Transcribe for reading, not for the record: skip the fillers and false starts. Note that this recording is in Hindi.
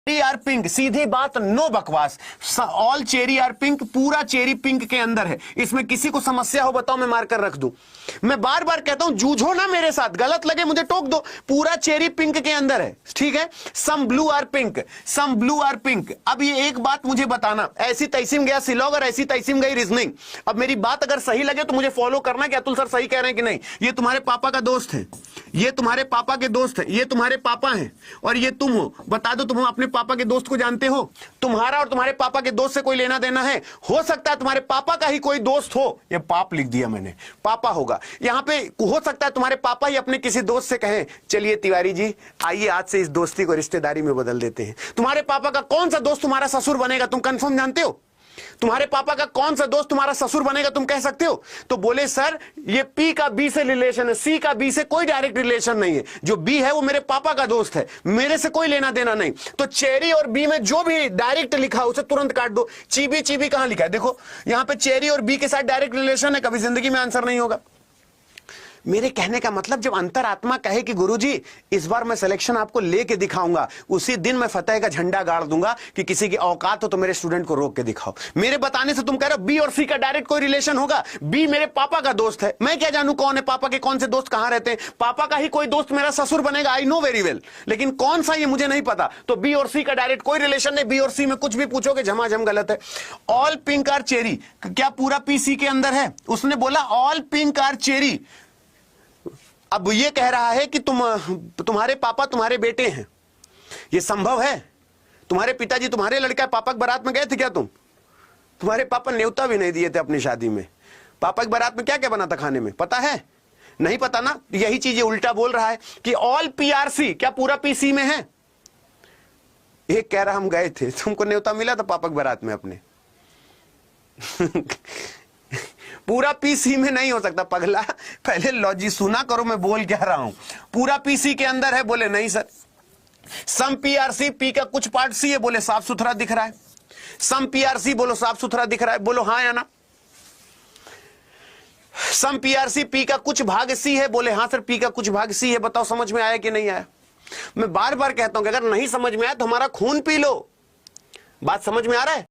चेरी आर पिंक, सीधी बात, नो बकवास। ऑल चेरी आर पिंक, पूरा चेरी पिंक के अंदर है। इसमें किसी को समस्या हो बताओ, मैं मारकर रख दूं। मैं बार बार कहता हूं जूझो ना मेरे साथ, गलत लगे मुझे टोक दो। पूरा चेरी पिंक के अंदर है, ठीक है। Some blue or pink, some blue or pink. अब ये एक बात मुझे बताना, ऐसी तैसीम गया सिलॉग और ऐसी तैसीम गई रीजनिंग। अब मेरी बात अगर सही लगे तो मुझे फॉलो करना कि अतुल सर सही कह रहे हैं कि नहीं। ये तुम्हारे पापा का दोस्त है, ये तुम्हारे पापा के दोस्त है, ये तुम्हारे पापा हैं और ये तुम हो। बता दो तुम अपने पापा के दोस्त को जानते हो? तुम्हारा और तुम्हारे पापा के दोस्त से कोई लेना देना है? हो सकता है तुम्हारे पापा का ही कोई दोस्त हो, ये पाप लिख दिया मैंने, पापा होगा यहां पे। हो सकता है तुम्हारे पापा ही अपने किसी दोस्त से कहें चलिए तिवारी जी आइए आज से इस दोस्ती को रिश्तेदारी में बदल देते हैं। तुम्हारे पापा का कौन सा दोस्त तुम्हारा ससुर बनेगा, तुम कंफर्म जानते हो? तुम्हारे पापा का कौन सा दोस्त तुम्हारा ससुर बनेगा, तुम कह सकते हो? तो बोले सर ये पी का बी से रिलेशन है, सी का बी से कोई डायरेक्ट रिलेशन नहीं है। जो बी है वो मेरे पापा का दोस्त है, मेरे से कोई लेना देना नहीं। तो चेरी और बी में जो भी डायरेक्ट लिखा है उसे तुरंत काट दो। चीबी चीबी कहां लिखा है? देखो यहां पे चेरी और बी के साथ डायरेक्ट रिलेशन है, कभी जिंदगी में आंसर नहीं होगा। मेरे कहने का मतलब जब अंतरात्मा कहे कि गुरुजी इस बार मैं सिलेक्शन आपको लेके दिखाऊंगा, उसी दिन मैं फतेह का झंडा गाड़ दूंगा कि किसी की औकात हो तो मेरे स्टूडेंट को रोक के दिखाओ। मेरे बताने से तुम कह रहे हो बी और सी का डायरेक्ट कोई रिलेशन होगा? बी मेरे पापा का दोस्त है, मैं क्या जानू कौन है पापा के कौन से दोस्त कहां रहते हैं। पापा का ही कोई दोस्त मेरा ससुर बनेगा, आई नो वेरी वेल, लेकिन कौन सा ये मुझे नहीं पता। तो बी और सी का डायरेक्ट कोई रिलेशन नहीं। बी और सी में कुछ भी पूछोगे झमाझम गलत है। ऑल पिंक आर चेरी, क्या पूरा पी सी के अंदर है? उसने बोला ऑल पिंक आर चेरी। अब ये कह रहा है कि तुम्हारे पापा तुम्हारे बेटे हैं, ये संभव है? तुम्हारे पिताजी तुम्हारे लड़का पापा की बारात में गए थे क्या तुम? तुम्हारे पापा न्योता भी नहीं दिए थे अपनी शादी में। पापा की बारात में क्या क्या बना था खाने में, पता है? नहीं पता ना। यही चीज ये उल्टा बोल रहा है कि ऑल पीआरसी, क्या पूरा पीसी में है? एक कह रहा हम गए थे, तुमको न्योता मिला था पापा की बारात में अपने? पूरा पीसी में नहीं हो सकता पगला, पहले लॉजिक सुना करो मैं बोल क्या रहा हूं। पूरा पीसी के अंदर है? बोले नहीं सर। सम पीआरसी, पी का कुछ पार्ट सी है, बोले साफ सुथरा दिख रहा है। सम पीआरसी बोलो साफ सुथरा दिख रहा है, बोलो हाँ या ना। सम पीआरसी, पी का कुछ भाग सी है, बोले हाँ सर पी का कुछ भाग सी है। बताओ समझ में आया कि नहीं आया? मैं बार बार कहता हूं कि अगर नहीं समझ में आया तो हमारा खून पी लो। बात समझ में आ रहा है?